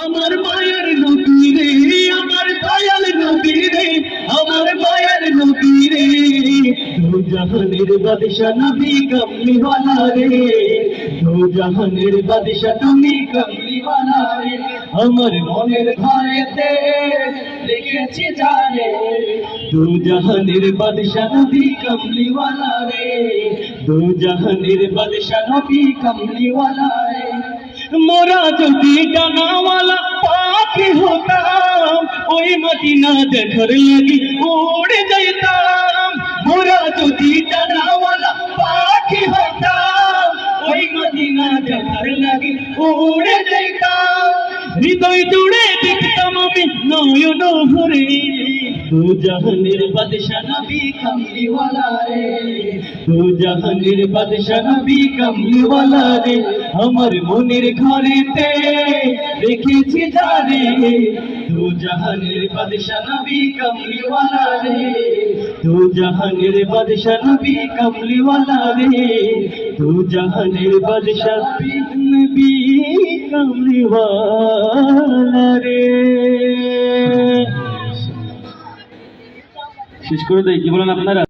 আমার মায়ের নবী রে, আমার দয়াল নবী রে, আমার মায়ের নবী রে, দু জাহানের বাদশা নবী কামলিওয়ালা রে, দু জাহানের বাদশা তুমি কামলিওয়ালা রে। আমার মনের ঘরেতে লিখেছি জানে, দু জাহানের বাদশা নবী কামলিওয়ালা রে, দু জাহানের বাদশা নবী কামলিওয়ালা রে। মোরা যদি ডানাওয়ালা পাখি হতাম, ওই মদিনা দেখার লাগি উড়ে যাইতাম। মোরা যদি ডানাওয়ালা পাখি হতাম, ওই মদিনা দেখার লাগি উড়ে যাইতাম। হৃদয় জুড়ে দেখতাম আমি নয়ন ভরে, দু জাহানের বাদশা নবী কামলিওয়ালা রে, দু জাহানের বাদশা নবী কামলিওয়ালা রে। আমার মনের ঘরেতে রেখেছি জানে, দু জাহানের বাদশা নবী কামলিওয়ালা রে, দু জাহানের বাদশা নবী কামলিওয়ালা রে, দু জাহানের বাদশা নবী কামলিওয়ালা রে। শেষ করে দেয়, কি বলেন আপনারা?